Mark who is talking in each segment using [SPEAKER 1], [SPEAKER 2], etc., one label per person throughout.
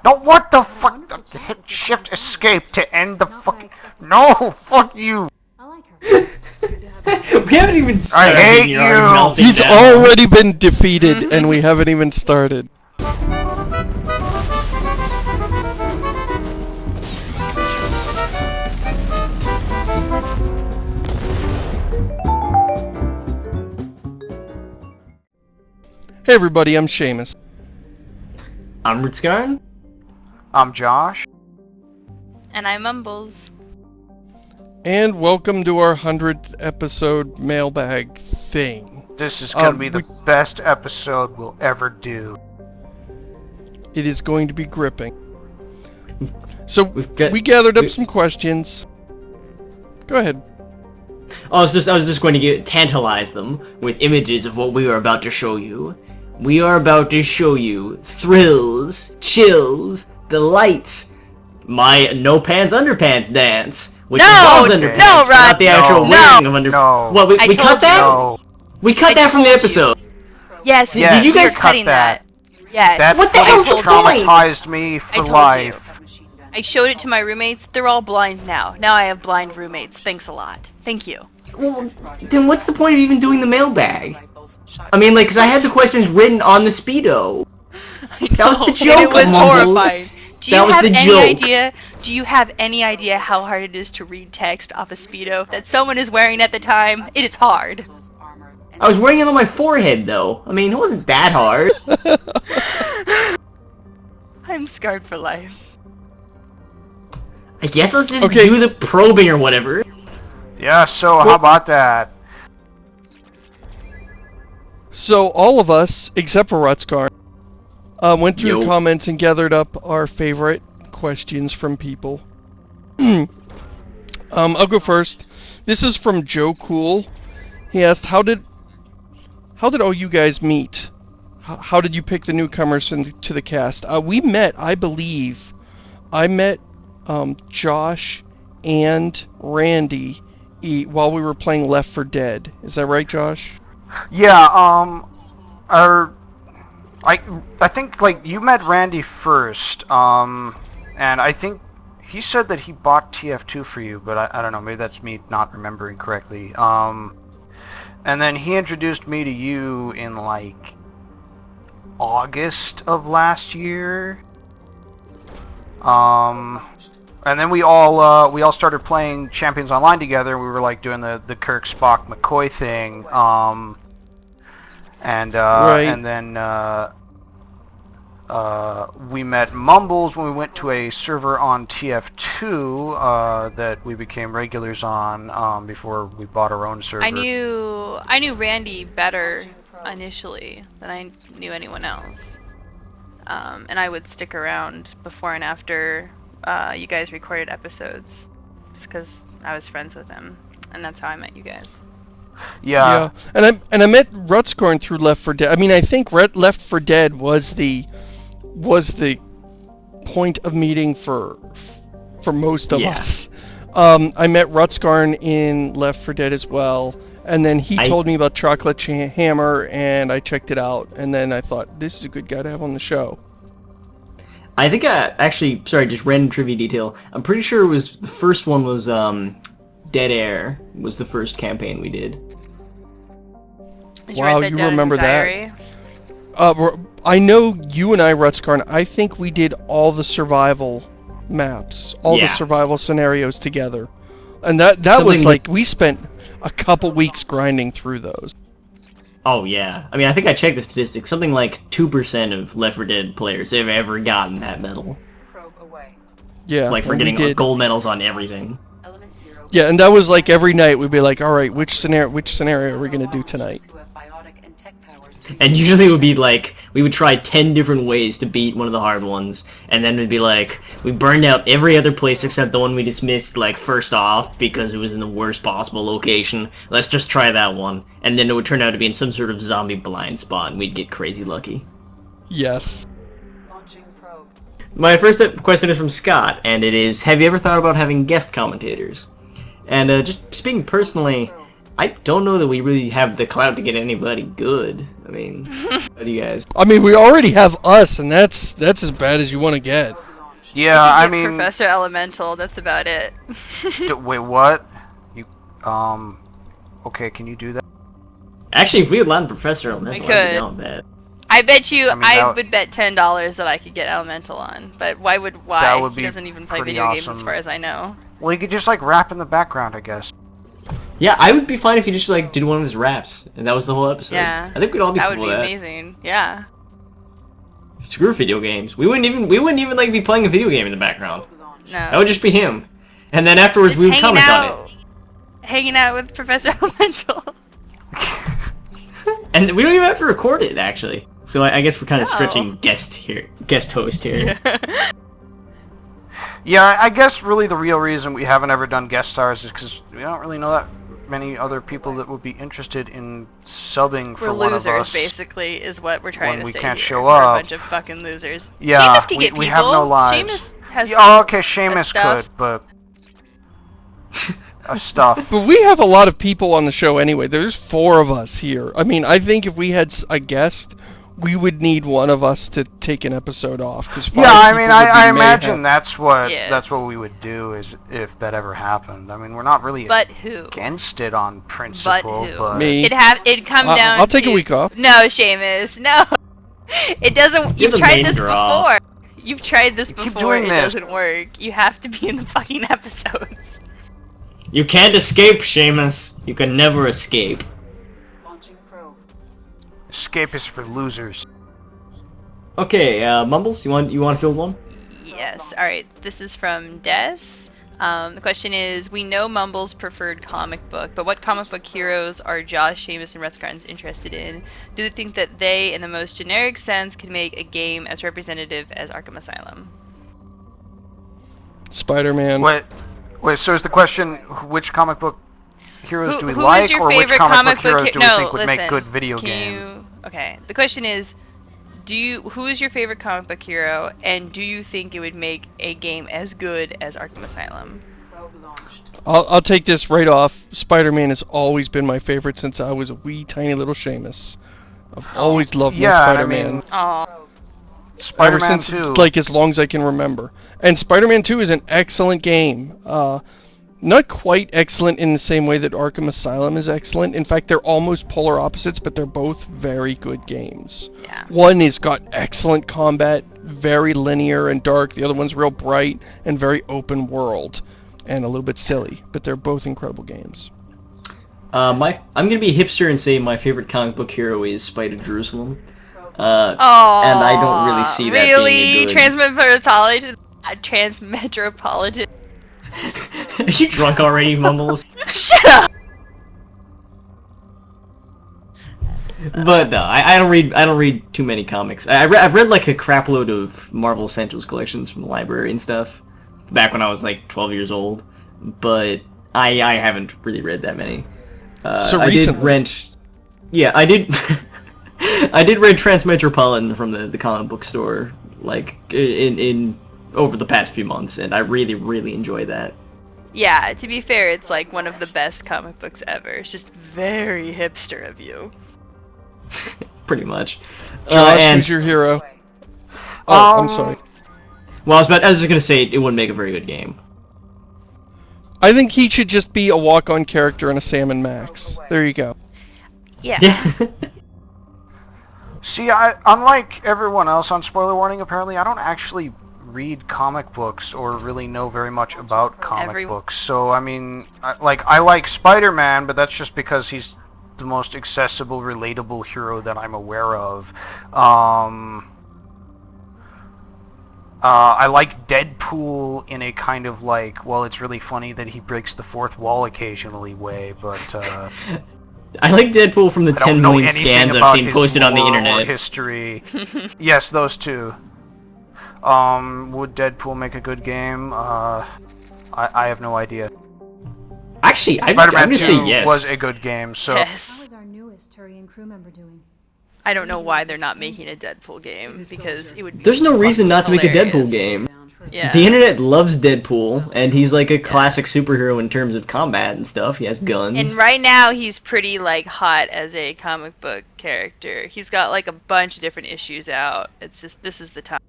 [SPEAKER 1] No, what the fuck? Hit shift escape to end the fucking... No, fuck you.
[SPEAKER 2] I like her.
[SPEAKER 3] We haven't even started.
[SPEAKER 1] I hate
[SPEAKER 3] You're already
[SPEAKER 1] you.
[SPEAKER 3] melting
[SPEAKER 4] He's
[SPEAKER 3] down.
[SPEAKER 4] already been defeated, and we haven't even started. Hey everybody, I'm Seamus.
[SPEAKER 3] I'm Ritzgarn.
[SPEAKER 1] I'm Josh.
[SPEAKER 5] And I mumbles.
[SPEAKER 4] And welcome to our 100th episode mailbag thing.
[SPEAKER 1] This is gonna be the best episode we'll ever do.
[SPEAKER 4] It is going to be gripping. So,
[SPEAKER 3] We
[SPEAKER 4] gathered up some questions. Go ahead.
[SPEAKER 3] I was just going to tantalize them with images of what we are about to show you. We are about to show you thrills, chills, delights, my no pants underpants dance, which involves underpants, but not the actual wearing of underpants.
[SPEAKER 1] No.
[SPEAKER 3] What, we cut that?
[SPEAKER 1] No.
[SPEAKER 3] We cut that from the episode.
[SPEAKER 5] Yes,
[SPEAKER 1] Yes,
[SPEAKER 3] did you guys
[SPEAKER 5] we're cutting that? Yes.
[SPEAKER 1] That
[SPEAKER 3] What the hell's the point?
[SPEAKER 1] traumatized me for
[SPEAKER 5] told
[SPEAKER 1] life.
[SPEAKER 5] I showed it to my roommates. They're all blind now. Now I have blind roommates. Thanks a lot. Thank you.
[SPEAKER 3] Well, then what's the point of even doing the mailbag? I mean, like, 'cause I had the questions written on the Speedo. That was the joke,
[SPEAKER 5] And it was
[SPEAKER 3] Mumbles.
[SPEAKER 5] horrifying. Do
[SPEAKER 3] That
[SPEAKER 5] you
[SPEAKER 3] was
[SPEAKER 5] have
[SPEAKER 3] the
[SPEAKER 5] any
[SPEAKER 3] joke.
[SPEAKER 5] idea? Do you have any idea how hard it is to read text off a Speedo that someone is wearing at the time? It is hard.
[SPEAKER 3] I was wearing it on my forehead, though. I mean, it wasn't that hard.
[SPEAKER 5] I'm scarred for life.
[SPEAKER 3] I guess let's just
[SPEAKER 4] Okay.
[SPEAKER 3] do the probing or whatever.
[SPEAKER 1] Yeah, so how about that?
[SPEAKER 4] So, all of us, except for Rutscar, went through the
[SPEAKER 3] Yo.
[SPEAKER 4] comments and gathered up our favorite questions from people. I'll go first. This is from Joe Cool. He asked, how did all you guys meet? How did you pick the newcomers to the cast? We met, I believe, I met Josh and Randy while we were playing Left 4 Dead. Is that right, Josh?
[SPEAKER 1] Yeah, I think, like, you met Randy first, and I think he said that he bought TF2 for you, but I don't know, maybe that's me not remembering correctly. And then he introduced me to you in, like, August of last year. And then we all started playing Champions Online together. We were, like, doing the Kirk, Spock, McCoy thing,
[SPEAKER 4] Right.
[SPEAKER 1] and then we met Mumbles when we went to a server on TF2 that we became regulars on before we bought our own server.
[SPEAKER 5] I knew Randy better initially than I knew anyone else. And I would stick around before and after you guys recorded episodes, just because I was friends with him, and that's how I met you guys.
[SPEAKER 1] Yeah.
[SPEAKER 4] And I met Rutscorn through Left 4 Dead. I mean, I think Left 4 Dead was the point of meeting for most of us. I met Rutscorn in Left 4 Dead as well, and then he told me about Chocolate Hammer, and I checked it out, and then I thought, this is a good guy to have on the show.
[SPEAKER 3] I think actually, sorry, just random trivia detail. I'm pretty sure it was the first one was Dead Air was the first campaign we did.
[SPEAKER 5] Did
[SPEAKER 4] Wow,
[SPEAKER 5] write that
[SPEAKER 4] you
[SPEAKER 5] down in
[SPEAKER 4] remember
[SPEAKER 5] your
[SPEAKER 4] that?
[SPEAKER 5] diary?
[SPEAKER 4] I know you and I, Rutscorn, I think we did all the survival maps, all the
[SPEAKER 3] Yeah.
[SPEAKER 4] survival scenarios together. And that was
[SPEAKER 3] Something
[SPEAKER 4] like, we spent a couple weeks grinding through those.
[SPEAKER 3] Oh yeah, I mean I think I checked the statistics. Something like 2% of Left 4 Dead players have ever gotten that medal.
[SPEAKER 4] Yeah.
[SPEAKER 3] Like for
[SPEAKER 4] and we
[SPEAKER 3] getting
[SPEAKER 4] did.
[SPEAKER 3] gold medals on everything.
[SPEAKER 4] Yeah, and that was like every night we'd be like, all right, which scenario are we going to do tonight?
[SPEAKER 3] And usually it would be like, we would try 10 different ways to beat one of the hard ones, and then it'd be like, we burned out every other place except the one we dismissed, like, first off, because it was in the worst possible location. Let's just try that one. And then it would turn out to be in some sort of zombie blind spot, and we'd get crazy lucky.
[SPEAKER 4] Yes.
[SPEAKER 3] My first question is from Scott, and it is, have you ever thought about having guest commentators? And just speaking personally, I don't know that we really have the clout to get anybody good. I mean, how do you guys?
[SPEAKER 4] I mean, we already have us, and that's as bad as you want to get.
[SPEAKER 1] Yeah,
[SPEAKER 5] I
[SPEAKER 1] I
[SPEAKER 5] could get
[SPEAKER 1] mean,
[SPEAKER 5] Professor Elemental. That's about it.
[SPEAKER 1] wait, what? You, okay, can you do that?
[SPEAKER 3] Actually, if we had landed Professor Elemental, I'd be
[SPEAKER 5] could.
[SPEAKER 3] down with that.
[SPEAKER 5] I bet you.
[SPEAKER 1] I mean,
[SPEAKER 5] I
[SPEAKER 1] that-
[SPEAKER 5] would bet $10 that I could get Elemental on. But why?
[SPEAKER 1] That would
[SPEAKER 5] He
[SPEAKER 1] be
[SPEAKER 5] doesn't even play
[SPEAKER 1] pretty
[SPEAKER 5] video games, as
[SPEAKER 1] awesome.
[SPEAKER 5] far as I know.
[SPEAKER 1] Well, you could just like rap in the background, I guess.
[SPEAKER 3] Yeah, I would be fine if he just like did one of his raps, and that was the whole episode.
[SPEAKER 5] Yeah.
[SPEAKER 3] I think we'd all be
[SPEAKER 5] That
[SPEAKER 3] cool
[SPEAKER 5] would be
[SPEAKER 3] with that.
[SPEAKER 5] amazing. Yeah.
[SPEAKER 3] Screw video games. We wouldn't even like be playing a video game in the background.
[SPEAKER 5] No.
[SPEAKER 3] That would just be him. And then afterwards
[SPEAKER 5] Just
[SPEAKER 3] we would
[SPEAKER 5] hanging
[SPEAKER 3] comment
[SPEAKER 5] out,
[SPEAKER 3] on it.
[SPEAKER 5] hanging out with Professor Elemental.
[SPEAKER 3] And we don't even have to record it actually. So I guess we're kind of
[SPEAKER 5] No.
[SPEAKER 3] stretching guest host here.
[SPEAKER 1] Yeah, I guess really the real reason we haven't ever done guest stars is because we don't really know that many other people that would be interested in subbing for
[SPEAKER 5] We're
[SPEAKER 1] one of
[SPEAKER 5] losers,
[SPEAKER 1] us.
[SPEAKER 5] basically, is what we're trying
[SPEAKER 1] when
[SPEAKER 5] to
[SPEAKER 1] we
[SPEAKER 5] say
[SPEAKER 1] can't
[SPEAKER 5] here.
[SPEAKER 1] show
[SPEAKER 5] We're
[SPEAKER 1] up.
[SPEAKER 5] a bunch of fucking losers.
[SPEAKER 1] Yeah,
[SPEAKER 5] Seamus can get
[SPEAKER 1] we
[SPEAKER 5] people.
[SPEAKER 1] have no lives.
[SPEAKER 5] Seamus has
[SPEAKER 1] Yeah, oh, okay, Seamus
[SPEAKER 5] stuff.
[SPEAKER 1] could, but stuff.
[SPEAKER 4] But we have a lot of people on the show anyway. There's 4 of us here. I mean, I think if we had a guest, we would need one of us to take an episode off.
[SPEAKER 1] Yeah, I mean, I
[SPEAKER 4] mayhem.
[SPEAKER 1] imagine that's what
[SPEAKER 5] Yes.
[SPEAKER 1] we would do is if that ever happened. I mean, we're not really
[SPEAKER 5] But who?
[SPEAKER 1] against it on principle,
[SPEAKER 5] who?
[SPEAKER 1] but
[SPEAKER 4] Me.
[SPEAKER 5] It'd come down.
[SPEAKER 4] I'll take
[SPEAKER 5] to...
[SPEAKER 4] a week off.
[SPEAKER 5] No, Seamus, no. It doesn't.
[SPEAKER 3] You're
[SPEAKER 5] You've
[SPEAKER 3] the
[SPEAKER 5] tried
[SPEAKER 3] main
[SPEAKER 5] this
[SPEAKER 3] draw.
[SPEAKER 5] before. You've tried this
[SPEAKER 1] You keep
[SPEAKER 5] before.
[SPEAKER 1] doing
[SPEAKER 5] It
[SPEAKER 1] this.
[SPEAKER 5] doesn't work. You have to be in the fucking episodes.
[SPEAKER 3] You can't escape, Seamus. You can never escape.
[SPEAKER 1] escape is for losers.
[SPEAKER 3] Okay, Mumbles, you want to field one?
[SPEAKER 5] Yes. All right. This is from Des. The question is: we know Mumble's preferred comic book, but what comic book heroes are Josh, Seamus, and Rescarns interested in? Do they think that they, in the most generic sense, can make a game as representative as Arkham Asylum?
[SPEAKER 4] Spider-Man.
[SPEAKER 1] Wait, so is the question which comic book heroes do we
[SPEAKER 5] who is
[SPEAKER 1] like,
[SPEAKER 5] your
[SPEAKER 1] or which
[SPEAKER 5] favorite
[SPEAKER 1] comic book heroes do we
[SPEAKER 5] no,
[SPEAKER 1] think would make
[SPEAKER 5] listen,
[SPEAKER 1] good video
[SPEAKER 5] can
[SPEAKER 1] game?
[SPEAKER 5] Okay. The question is: who is your favorite comic book hero, and do you think it would make a game as good as Arkham Asylum?
[SPEAKER 4] I'll take this right off. Spider-Man has always been my favorite since I was a wee tiny little Seamus. I've always loved my
[SPEAKER 1] Yeah, and I
[SPEAKER 4] Spider-Man.
[SPEAKER 1] mean,
[SPEAKER 5] Oh,
[SPEAKER 4] Ever
[SPEAKER 1] Spider-Man
[SPEAKER 4] since
[SPEAKER 1] 2.
[SPEAKER 4] like as long as I can remember. And Spider-Man 2 is an excellent game. Not quite excellent in the same way that Arkham Asylum is excellent. In fact, they're almost polar opposites, but they're both very good games.
[SPEAKER 5] yeah.
[SPEAKER 4] One has got excellent combat, very linear and dark. The other one's real bright and very open world and a little bit silly, but they're both incredible games.
[SPEAKER 3] I'm gonna be hipster and say my favorite comic book hero is Spider Jerusalem.
[SPEAKER 5] Oh,
[SPEAKER 3] and I don't really see that
[SPEAKER 5] really?
[SPEAKER 3] being a good...
[SPEAKER 5] Transmetropolitan.
[SPEAKER 3] Are you drunk already, Mumbles?
[SPEAKER 5] Shut up.
[SPEAKER 3] But no, I don't read too many comics. I've read like a crapload of Marvel Essentials collections from the library and stuff back when I was like 12 years old. But I haven't really read that many.
[SPEAKER 4] So
[SPEAKER 3] I
[SPEAKER 4] recently.
[SPEAKER 3] did rent. Yeah, I did. I did rent Transmetropolitan from the comic book store like in over the past few months, and I really enjoy that.
[SPEAKER 5] Yeah, to be fair, it's like one of the best comic books ever. It's just very hipster of you.
[SPEAKER 3] Pretty much.
[SPEAKER 4] Josh,
[SPEAKER 3] and,
[SPEAKER 4] who's your hero? Oh, I'm sorry.
[SPEAKER 3] Well, I was just gonna say it wouldn't make a very good game.
[SPEAKER 4] I think he should just be a walk-on character in a Sam and Max. There you go.
[SPEAKER 5] Yeah.
[SPEAKER 1] See, unlike everyone else on Spoiler Warning, apparently I don't actually read comic books or really know very much about comic books. So, I mean, I like Spider-Man, but that's just because he's the most accessible, relatable hero that I'm aware of. I like Deadpool in a kind of like, well, it's really funny that he breaks the fourth wall occasionally way, but
[SPEAKER 3] I like Deadpool from the
[SPEAKER 1] I don't
[SPEAKER 3] 10
[SPEAKER 1] know
[SPEAKER 3] million
[SPEAKER 1] anything
[SPEAKER 3] scans I've
[SPEAKER 1] about
[SPEAKER 3] seen
[SPEAKER 1] his
[SPEAKER 3] posted on the
[SPEAKER 1] lore or
[SPEAKER 3] internet.
[SPEAKER 1] history. Yes, those two. Would Deadpool make a good game? I have no idea.
[SPEAKER 3] Actually, I'm
[SPEAKER 1] Spider-Man
[SPEAKER 3] gonna
[SPEAKER 1] 2
[SPEAKER 3] say yes.
[SPEAKER 1] was a good game, so...
[SPEAKER 5] Yes.
[SPEAKER 2] How is our newest Turian crew member doing?
[SPEAKER 5] I don't know why they're not making a Deadpool game, because it would be
[SPEAKER 3] There's no reason not to make a Deadpool
[SPEAKER 5] hilarious.
[SPEAKER 3] game.
[SPEAKER 5] Yeah.
[SPEAKER 3] The internet loves Deadpool, and he's like a classic superhero in terms of combat and stuff. He has guns.
[SPEAKER 5] And right now he's pretty like hot as a comic book character. He's got like a bunch of different issues out. It's just, this is the time.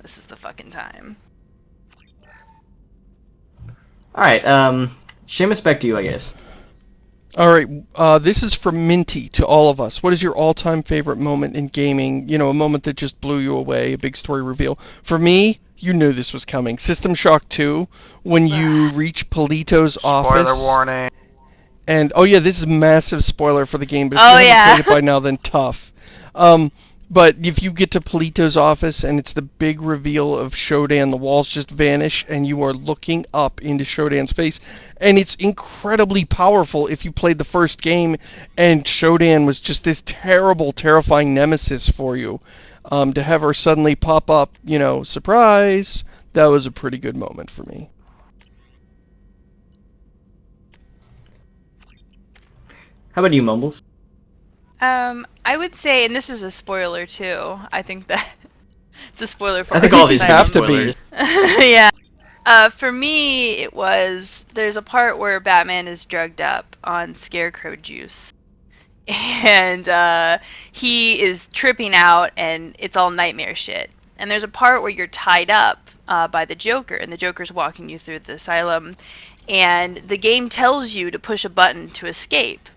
[SPEAKER 5] This is the fucking time.
[SPEAKER 3] Alright, Seamus, back to you, I guess.
[SPEAKER 4] All right, this is from Minty to all of us. What is your all-time favorite moment in gaming? You know, a moment that just blew you away, a big story reveal. For me, you knew this was coming. System Shock 2, when you reach Polito's office.
[SPEAKER 1] Spoiler warning.
[SPEAKER 4] And, oh yeah, this is a massive spoiler for the game, but if
[SPEAKER 5] Oh,
[SPEAKER 4] you
[SPEAKER 5] yeah.
[SPEAKER 4] haven't played it by now, then tough. But if you get to Polito's office and it's the big reveal of Shodan, the walls just vanish and you are looking up into Shodan's face. And it's incredibly powerful if you played the first game and Shodan was just this terrible, terrifying nemesis for you. To have her suddenly pop up, you know, surprise, that was a pretty good moment for me.
[SPEAKER 3] How about you, Mumbles?
[SPEAKER 5] I would say, and this is a spoiler too. I think that it's a spoiler for
[SPEAKER 3] I think
[SPEAKER 5] Arkham
[SPEAKER 3] all of these
[SPEAKER 4] have to
[SPEAKER 3] spoilers.
[SPEAKER 4] be.
[SPEAKER 5] Yeah. For me, it was, there's a part where Batman is drugged up on scarecrow juice. And he is tripping out and it's all nightmare shit. And there's a part where you're tied up by the Joker, and the Joker's walking you through the asylum. And the game tells you to push a button to escape.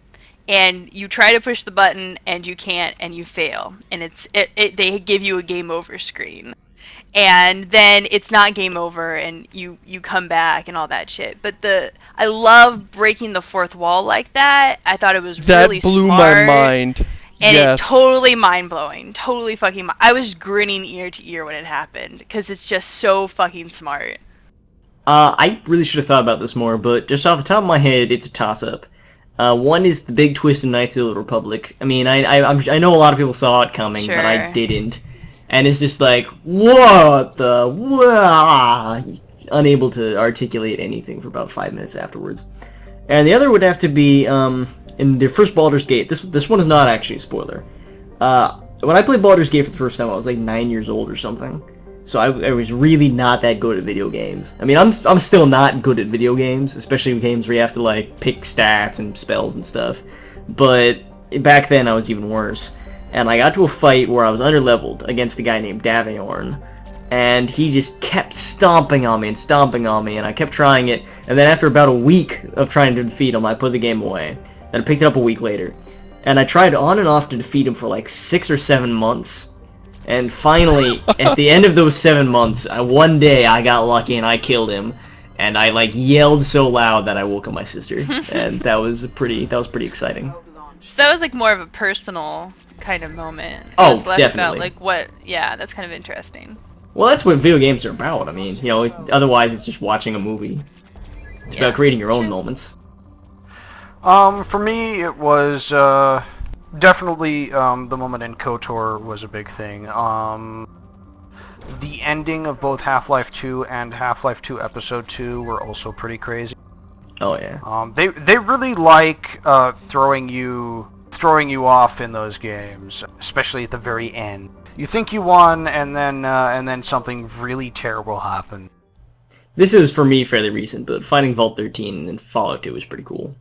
[SPEAKER 5] And you try to push the button and you can't, and you fail. And they give you a game over screen. And then it's not game over, and you come back and all that shit. But I love breaking the fourth wall like that. I thought it was
[SPEAKER 4] That
[SPEAKER 5] really
[SPEAKER 4] blew
[SPEAKER 5] smart,
[SPEAKER 4] my mind.
[SPEAKER 5] and
[SPEAKER 4] Yes.
[SPEAKER 5] it totally mind blowing, totally fucking. I was grinning ear to ear when it happened because it's just so fucking smart.
[SPEAKER 3] I really should have thought about this more, but just off the top of my head, it's a toss-up. One is the big twist in Knights of the Old Republic. I mean, I know a lot of people saw it coming, but I
[SPEAKER 5] Sure.
[SPEAKER 3] didn't. And it's just like, what the... Wah! Unable to articulate anything for about 5 minutes afterwards. And the other would have to be, in the first Baldur's Gate. This one is not actually a spoiler. When I played Baldur's Gate for the first time, I was like 9 years old or something. So I was really not that good at video games. I mean, I'm still not good at video games, especially games where you have to like pick stats and spells and stuff. But back then I was even worse. And I got to a fight where I was underleveled against a guy named Daviorn. And he just kept stomping on me, and I kept trying it. And then after about a week of trying to defeat him, I put the game away. Then I picked it up a week later. And I tried on and off to defeat him for like 6 or 7 months. And finally, at the end of those 7 months, one day I got lucky and I killed him. And I like yelled so loud that I woke up my sister. And that was pretty exciting.
[SPEAKER 5] So that was like more of a personal kind of moment. It
[SPEAKER 3] Oh,
[SPEAKER 5] was less
[SPEAKER 3] definitely.
[SPEAKER 5] About, like what? Yeah, that's kind of interesting.
[SPEAKER 3] Well, that's what video games are about. I mean, you know, otherwise it's just watching a movie. It's about creating your own moments.
[SPEAKER 1] For me, it was definitely the moment in KOTOR was a big thing. The ending of both Half-Life 2 and Half-Life 2 Episode 2 were also pretty crazy.
[SPEAKER 3] Oh yeah.
[SPEAKER 1] They really like throwing you off in those games, especially at the very end. You think you won, and then something really terrible happened.
[SPEAKER 3] This is for me fairly recent, but finding Vault 13 and Fallout 2 was pretty cool.